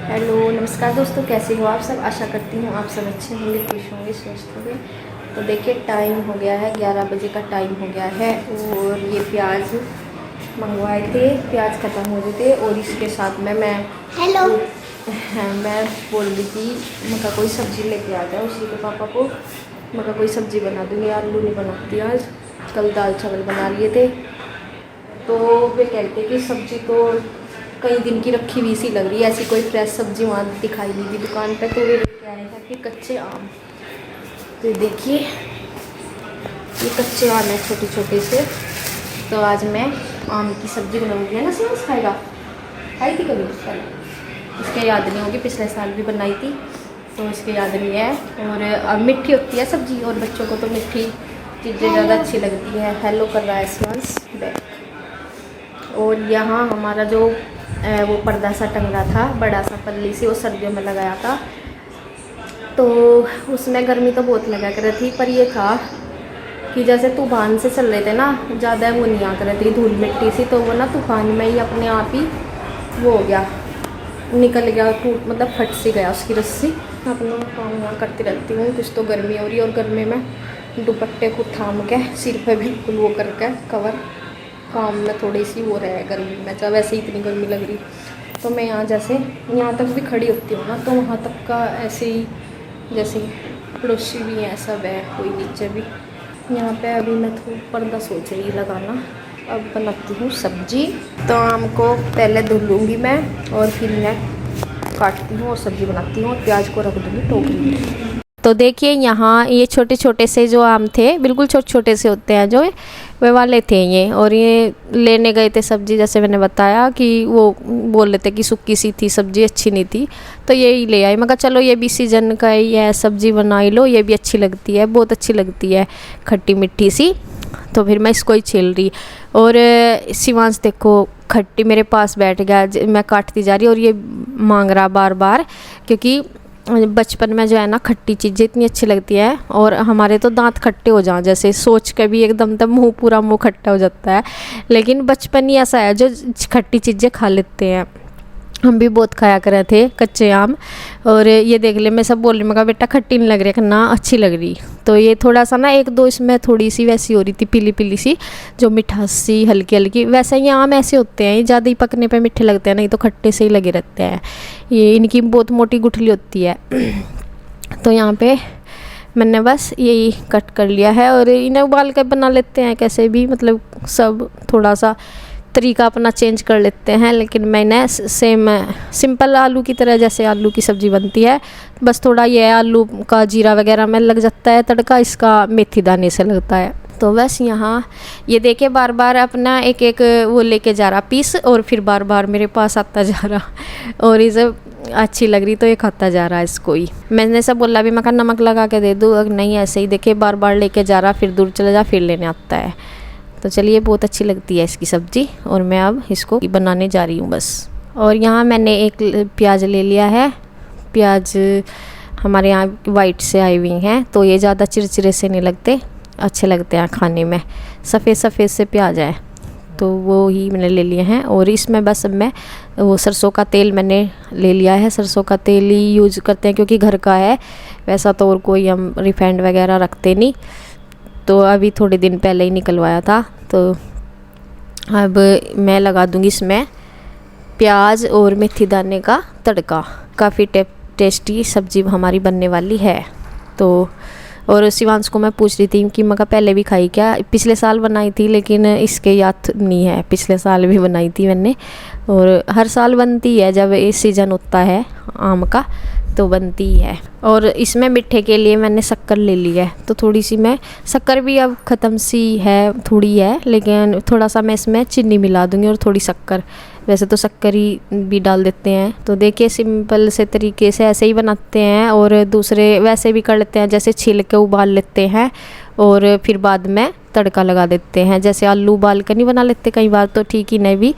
Hello नमस्कार दोस्तों, कैसे हो आप सब। आशा करती हूँ आप सब अच्छे होंगे, खुश होंगे, स्वस्थ होंगे। तो देखिए टाइम हो गया है, 11 बजे का टाइम हो गया है और ये प्याज मंगवाए थे, प्याज ख़त्म हो गए थे और इसके साथ में मैं मैं बोल रही थी मका कोई सब्ज़ी लेके आ जाए, उसी के पापा को मका कोई सब्ज़ी बना दूँगी। आलू नहीं बनाती आज, कल दाल चावल बना लिए थे। तो वे कहते कि सब्ज़ी तो कई दिन की रखी हुई सी लग रही है, ऐसी कोई फ्रेश सब्ज़ी वहाँ दिखाई नहीं दी दुकान पर। तो वे लेके आए हैं कि कच्चे आम। तो देखिए ये कच्चे आम है छोटे छोटे से। तो आज मैं आम की सब्ज़ी बनाऊँगी, है ना। सिर्फ खाएगा, खाई थी कभी पहले, इसके याद नहीं होगी, पिछले साल भी बनाई थी तो इसके याद नहीं है। और मीठी होती है सब्ज़ी और बच्चों को तो मीठी चीज़ें ज़्यादा अच्छी लगती है। हेलो कर रहा है सिवांश बैक। और यहाँ हमारा जो वो पर्दा सा टंगा था, बड़ा सा पल्ली से, वो सर्दियों में लगाया था। तो उसमें गर्मी तो बहुत लगा कर रही थी, पर ये था कि जैसे तूफान से चल रहे थे ना, ज़्यादा वो नहीं आ कर रही थी धूल मिट्टी सी, तो वो ना तूफान में ही अपने आप ही वो हो गया, निकल गया, टूट मतलब फट सी गया उसकी रस्सी। अपना काम वहाँ करती रहती हूँ, कुछ तो गर्मी हो रही है और गर्मी में दुपट्टे को थाम के सिर पे बिल्कुल वो करके कवर, काम में थोड़ी सी वो रहे गर्मी में, जब वैसे ही इतनी गर्मी लग रही। तो मैं यहाँ जैसे यहाँ तक भी खड़ी होती हूँ ना, तो वहाँ तक का ऐसे ही जैसे पड़ोसी भी हैं सब है, कोई नीचे भी। यहाँ पे अभी मैं थोड़ा पर्दा सोच रही लगाना। अब बनाती हूँ सब्जी। तो आम को पहले धुल लूँगी मैं और फिर मैं काटती हूँ और सब्ज़ी बनाती हूँ और प्याज को रख दूँगी टोकरी में। तो देखिए यहाँ ये छोटे छोटे से जो आम थे, बिल्कुल छोटे छोटे से होते हैं जो, वे वाले थे ये। और ये लेने गए थे सब्ज़ी, जैसे मैंने बताया कि वो बोल रहे थे कि सूखी सी थी सब्ज़ी, अच्छी नहीं थी, तो यही ले आई। मैं कहा चलो ये भी सीजन का ही है, सब्ज़ी बना ही लो, ये भी अच्छी लगती है, बहुत अच्छी लगती है, खट्टी मिट्टी सी। तो फिर मैं इसको ही छील रही और शिवांश देखो खट्टी मेरे पास बैठ गया, मैं काटती जा रही और ये मांग रहा बार बार, क्योंकि बचपन में जो है ना खट्टी चीज़ें इतनी अच्छी लगती है। और हमारे तो दांत खट्टे हो जाएं, जैसे सोच के भी एकदम तब मुंह पूरा मुंह खट्टा हो जाता है। लेकिन बचपन ही ऐसा है जो खट्टी चीज़ें खा लेते हैं। हम भी बहुत खाया करे थे कच्चे आम। और ये देख ले, मैं सब बोल रही, मैं कहा बेटा खट्टी नहीं लग रही, ना अच्छी लग रही। तो ये थोड़ा सा ना एक दो इसमें थोड़ी सी वैसी हो रही थी, पीली पीली सी, जो मिठास सी हल्की हल्की। वैसे ये आम ऐसे होते हैं, ज़्यादा ही पकने पे मीठे लगते हैं, नहीं तो खट्टे से ही लगे रहते हैं। ये इनकी बहुत मोटी गुठली होती है। तो यहाँ पे मैंने बस यही कट कर लिया है और इन्हें उबाल कर बना लेते हैं कैसे भी, मतलब सब थोड़ा सा तरीका अपना चेंज कर लेते हैं। लेकिन मैंने सेम सिंपल आलू की तरह, जैसे आलू की सब्ज़ी बनती है, बस थोड़ा ये आलू का जीरा वगैरह में लग जाता है तड़का, इसका मेथी दाने से लगता है। तो बस यहाँ ये देखे बार बार अपना एक एक वो लेके जा रहा पीस, और फिर बार बार मेरे पास आता जा रहा और इसे अच्छी लग रही तो ये खाता जा रहा है इसको ही। मैंने सब बोला भी, मैं कहा नमक लगा के दे दूँ, नहीं ऐसे ही देखे बार बार लेके जा रहा, फिर दूर चला जा, फिर लेने आता है। तो चलिए बहुत अच्छी लगती है इसकी सब्ज़ी और मैं अब इसको बनाने जा रही हूँ बस। और यहाँ मैंने एक प्याज ले लिया है। प्याज हमारे यहाँ वाइट से आई हुई हैं, तो ये ज़्यादा चिरचिरे से नहीं लगते, अच्छे लगते हैं खाने में। सफ़ेद सफ़ेद से प्याज है तो वो ही मैंने ले लिए हैं। और इसमें बस मैं वो सरसों का तेल मैंने ले लिया है, सरसों का तेल ही यूज़ करते हैं क्योंकि घर का है, वैसा तो और कोई हम रिफाइंड वगैरह रखते नहीं। तो अभी थोड़े दिन पहले ही निकलवाया था। तो अब मैं लगा दूंगी इसमें प्याज और मेथी दाने का तड़का। काफ़ी टेस्टी सब्ज़ी हमारी बनने वाली है। तो और शिवांश को मैं पूछ रही थी कि मैं पहले भी खाई क्या, पिछले साल बनाई थी लेकिन इसके याद नहीं है, पिछले साल भी बनाई थी मैंने। और हर साल बनती है जब ये सीज़न होता है आम का, तो बनती ही है। और इसमें मीठे के लिए मैंने शक्कर ले ली है, तो थोड़ी सी मैं शक्कर भी अब ख़त्म सी है, थोड़ी है, लेकिन थोड़ा सा मैं इसमें चीनी मिला दूँगी और थोड़ी शक्कर, वैसे तो शक्कर ही भी डाल देते हैं। तो देखिए सिंपल से तरीके से ऐसे ही बनाते हैं। और दूसरे वैसे भी कर लेते हैं, जैसे छील के उबाल लेते हैं और फिर बाद में तड़का लगा देते हैं। जैसे आलू उबाल कर नहीं बना लेते कई बार, तो ठीक ही नहीं भी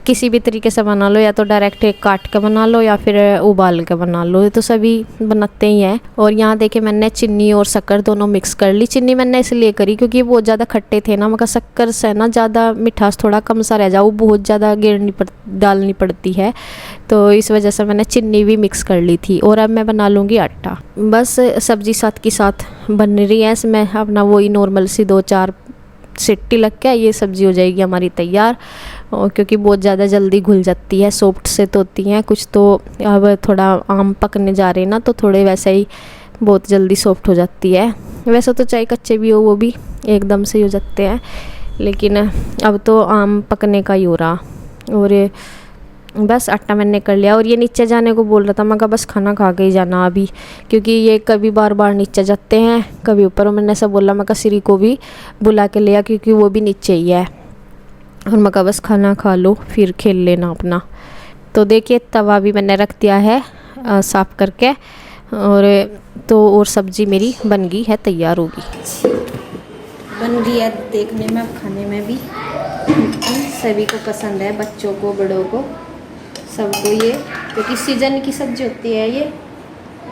किसी भी तरीके से बना लो, या तो डायरेक्ट काट कर बना लो या फिर उबाल कर बना लो, तो सभी बनाते ही हैं। और यहाँ देखे मैंने चीनी और शक्कर दोनों मिक्स कर ली। चीनी मैंने इसलिए करी क्योंकि बहुत ज़्यादा खट्टे थे ना, मगर शक्कर से ना ज़्यादा मिठास थोड़ा कम सा रह जाओ, वो बहुत ज़्यादा डालनी पड़ती है, तो इस वजह से मैंने चीनी भी मिक्स कर ली थी। और अब मैं बना लूँगी आटा। बस सब्ज़ी साथ की साथ बन रही है, इसमें अपना वही नॉर्मल सी 2-4 सीटी लग के ये सब्ज़ी हो जाएगी हमारी तैयार। और क्योंकि बहुत ज़्यादा जल्दी घुल जाती है, सॉफ्ट से तो होती हैं कुछ, तो अब थोड़ा आम पकने जा रहे हैं ना, तो थोड़े वैसे ही बहुत जल्दी सॉफ्ट हो जाती है। वैसे तो चाहे कच्चे भी हो वो भी एकदम से ही हो जाते हैं, लेकिन अब तो आम पकने का ही हो रहा। और बस आटा मैंने कर लिया। और ये नीचे जाने को बोल रहा था, मैं कहा बस खाना खा के ही जाना अभी, क्योंकि ये कभी बार बार नीचे जाते हैं कभी ऊपर। और मैंने ऐसा बोला, मैं कहा श्री को भी बुला के लिया क्योंकि वो भी नीचे ही है। और मैं कहा बस खाना खा लो फिर खेल लेना अपना। तो देखिए तवा भी मैंने रख दिया है साफ़ करके। और सब्ज़ी मेरी बन गई है, तैयार होगी, बन रही है देखने में, अब खाने में भी सभी को पसंद है, बच्चों को बड़ों को सबको ये, क्योंकि सीजन की सब्ज़ी होती है ये।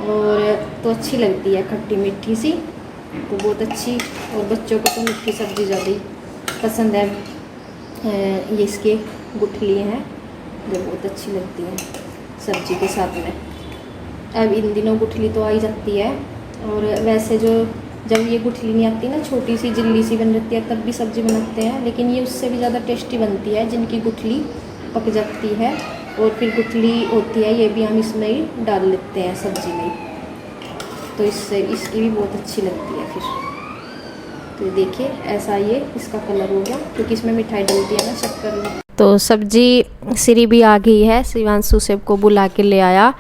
और तो अच्छी लगती है, खट्टी मीठी सी, तो बहुत अच्छी। और बच्चों को तो मीठी सब्ज़ी ज़्यादा ही पसंद है। ये इसके गुठली हैं जो बहुत अच्छी लगती हैं सब्ज़ी के साथ में। अब इन दिनों गुठली तो आ ही जाती है, और वैसे जो जब ये गुठली नहीं आती ना, छोटी सी जिल्ली सी बन जाती है, तब भी सब्ज़ी बनाते हैं, लेकिन ये उससे भी ज़्यादा टेस्टी बनती है जिनकी गुठली पक जाती है। और फिर गुठली होती है, ये भी हम इसमें ही डाल लेते हैं सब्ज़ी में, तो इससे इसकी भी बहुत अच्छी लगती है फिर। तो देखिए ऐसा ये इसका कलर हो गया, क्योंकि इसमें मिठाई डलती है ना, शक्कर। तो सब्ज़ी श्री भी आ गई है, शिवांशु सेब को बुला के ले आया,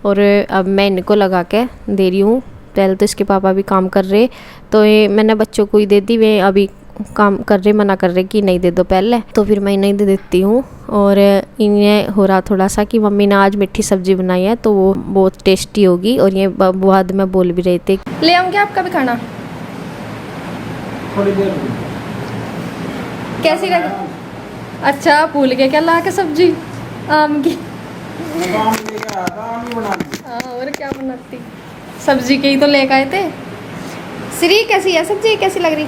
और अब मैं इनको लगा के दे रही हूँ। पहले तो इसके पापा भी काम कर रहे, तो ये मैंने बच्चों को ही दे दी, वे अभी काम कर रहे, मना कर रहे कि नहीं दे दो पहले, तो फिर मैं इन्हें दे देती हूँ। और इन्हें हो रहा थोड़ा सा कि मम्मी ने आज मीठी सब्ज़ी बनाई है, तो वो बहुत टेस्टी होगी। और ये बाद में बोल भी रहे थे, ले आऊँगी आपका भी खाना, थोड़ी देर कैसी लगी? अच्छा भूल गए क्या ला के सब्जी आम की? हाँ और क्या बनाती, सब्जी के ही तो लेकर आए थे। श्री कैसी है सब्जी, कैसी लग रही?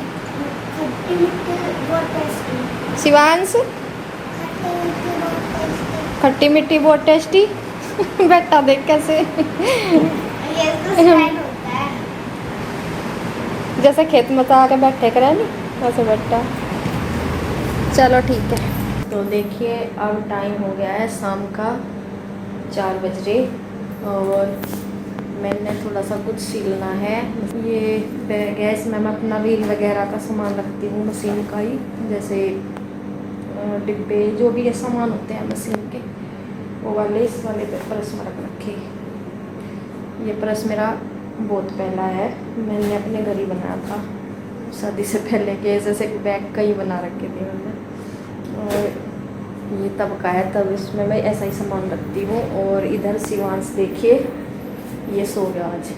शिवांश खट्टी मीठी बहुत टेस्टी। बेटा देख कैसे जैसे खेत में तो आके बैठे करे नहीं वैसे बैठा। चलो ठीक है। तो देखिए अब टाइम हो गया है शाम का 4 बज रहे, और मैंने थोड़ा सा कुछ सीलना है। ये बैग है, इसमें मैं अपना व्हील वगैरह का सामान रखती हूँ, मशीन का ही, जैसे डिब्बे जो भी ये सामान होते हैं मशीन के, वो वाले इस वाले पे पर्स में रख रखे। ये पर्स मेरा बहुत पहला है, मैंने अपने घर ही बनाया था शादी से पहले के, ऐसे बैग का ही बना रखे थे मैंने। और ये तब का है, तब इसमें मैं ऐसा ही सामान रखती हूँ। और इधर शिवांश देखिए ये सो गया आज।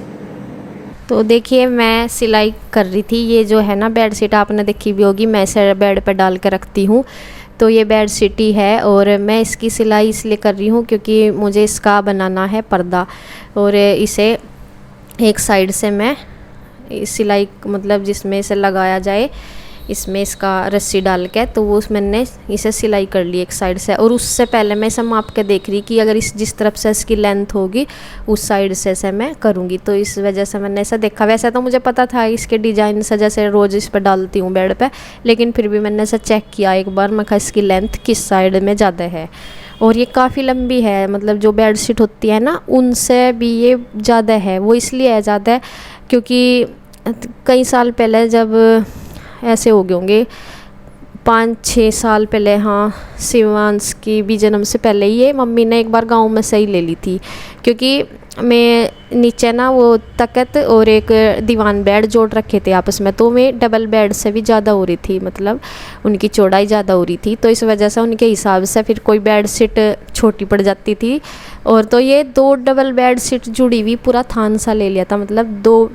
तो देखिए मैं सिलाई कर रही थी, ये जो है ना बेड शीट आपने देखी भी होगी, मैं इसे बेड पर डाल कर रखती हूँ। तो ये बेड शीट ही है, और मैं इसकी सिलाई इसलिए कर रही हूँ क्योंकि मुझे इसका बनाना है पर्दा। और इसे एक साइड से मैं सिलाई, मतलब जिसमें इसे लगाया जाए, इसमें इसका रस्सी डाल के, तो वो मैंने इसे सिलाई कर ली एक साइड से। और उससे पहले मैं इसे माप के देख रही कि अगर इस जिस तरफ से इसकी लेंथ होगी उस साइड से इसे मैं करूँगी, तो इस वजह से मैंने इसे देखा। वैसे तो मुझे पता था इसके डिज़ाइन से, जैसे रोज़ इस पर डालती हूँ बेड पे, लेकिन फिर भी मैंने इसे चेक किया एक बार, मैं कहा इसकी लेंथ किस साइड में ज़्यादा है। और ये काफ़ी लंबी है, मतलब जो बेड शीट होती है ना उनसे भी ये ज़्यादा है। वो इसलिए है ज़्यादा है क्योंकि कई साल पहले, जब ऐसे हो गए होंगे 5-6 साल पहले, हाँ शिवांश की भी जन्म से पहले ही, ये मम्मी ने एक बार गांव में से ही ले ली थी, क्योंकि मैं नीचे ना वो तकत और एक दीवान बेड जोड़ रखे थे आपस में, तो मैं डबल बेड से भी ज़्यादा हो रही थी, मतलब उनकी चौड़ाई ज़्यादा हो रही थी, तो इस वजह से उनके हिसाब से फिर कोई बेड शीट छोटी पड़ जाती थी। और तो ये 2 डबल बेड शीट जुड़ी हुई पूरा थान सा ले लिया था, मतलब 2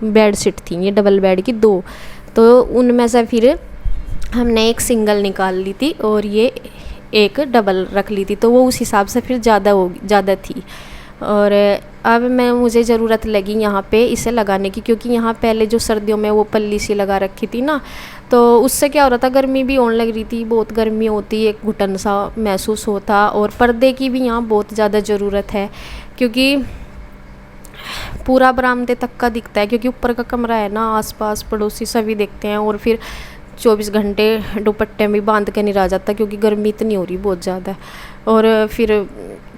बेड शीट थी ये डबल बेड की 2, तो उनमें से फिर हमने एक सिंगल निकाल ली थी और ये एक डबल रख ली थी, तो वो उस हिसाब से फिर ज़्यादा थी। और अब मुझे ज़रूरत लगी यहाँ पे इसे लगाने की, क्योंकि यहाँ पहले जो सर्दियों में वो पल्ली सी लगा रखी थी ना, तो उससे क्या हो रहा था, गर्मी भी होने लग रही थी, बहुत गर्मी होती, एक घुटन सा महसूस होता। और पर्दे की भी यहाँ बहुत ज़्यादा ज़रूरत है, क्योंकि पूरा बरामदे तक का दिखता है, क्योंकि ऊपर का कमरा है ना, आसपास पड़ोसी सभी देखते हैं। और फिर 24 घंटे दुपट्टे में बांध के नहीं रह जाता, क्योंकि गर्मी इतनी हो रही बहुत ज़्यादा। और फिर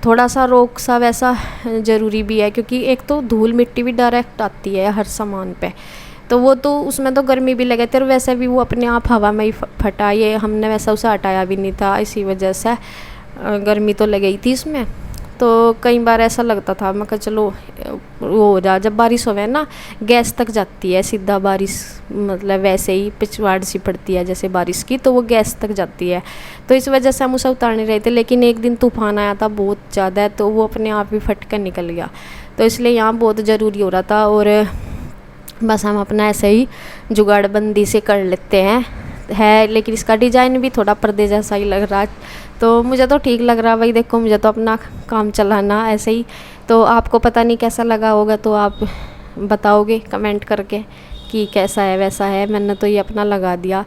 थोड़ा सा रोक सा वैसा ज़रूरी भी है, क्योंकि एक तो धूल मिट्टी भी डायरेक्ट आती है हर सामान पे, तो वो तो उसमें तो गर्मी भी लगे थे, और वैसे भी वो अपने आप हवा में ही फटा, ये हमने वैसा उसे हटाया भी नहीं था, इसी वजह से गर्मी तो लग गई थी इसमें। तो कई बार ऐसा लगता था, मैं कहा चलो वो हो जा, जब बारिश होवे ना गैस तक जाती है सीधा, बारिश मतलब वैसे ही पिछवाड़ सी पड़ती है जैसे बारिश की, तो वो गैस तक जाती है। तो इस वजह से हम उसे उतार नहीं रहे थे, लेकिन एक दिन तूफान आया था बहुत ज़्यादा, तो वो अपने आप ही फट कर निकल गया। तो इसलिए यहाँ बहुत ज़रूरी हो रहा था, और बस हम अपना ऐसे ही जुगाड़बंदी से कर लेते हैं। लेकिन इसका डिज़ाइन भी थोड़ा पर्दे जैसा ही लग रहा है, तो मुझे तो ठीक लग रहा है। भाई देखो, मुझे तो अपना काम चलाना ऐसे ही। तो आपको पता नहीं कैसा लगा होगा, तो आप बताओगे कमेंट करके कि कैसा है वैसा है। मैंने तो ये अपना लगा दिया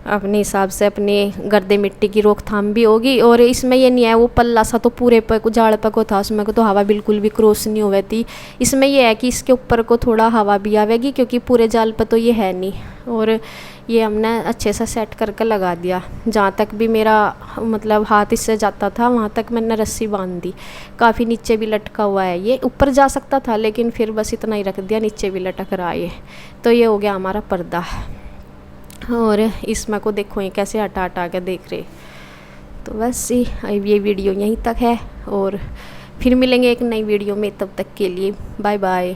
अपने हिसाब से, अपनी गर्दे मिट्टी की रोकथाम भी होगी। और इसमें ये नहीं है वो पल्ला सा तो पूरे पे को जाड़ पे को था, उसमें को तो हवा बिल्कुल भी क्रॉस नहीं हुई थी। इसमें ये है कि इसके ऊपर को थोड़ा हवा भी आवेगी, क्योंकि पूरे जाल पे तो ये है नहीं। और ये हमने अच्छे से सेट करके लगा दिया। जहाँ तक भी मेरा मतलब हाथ इससे जाता था वहाँ तक मैंने रस्सी बांध दी। काफ़ी नीचे भी लटका हुआ है, ये ऊपर जा सकता था लेकिन फिर बस इतना ही रख दिया, नीचे भी लटक रहा है ये। तो ये हो गया हमारा पर्दा। और इसमें को देखो ये कैसे हटा हटा के देख रहे। तो बस ये वीडियो यहीं तक है, और फिर मिलेंगे एक नई वीडियो में। तब तक के लिए बाय बाय।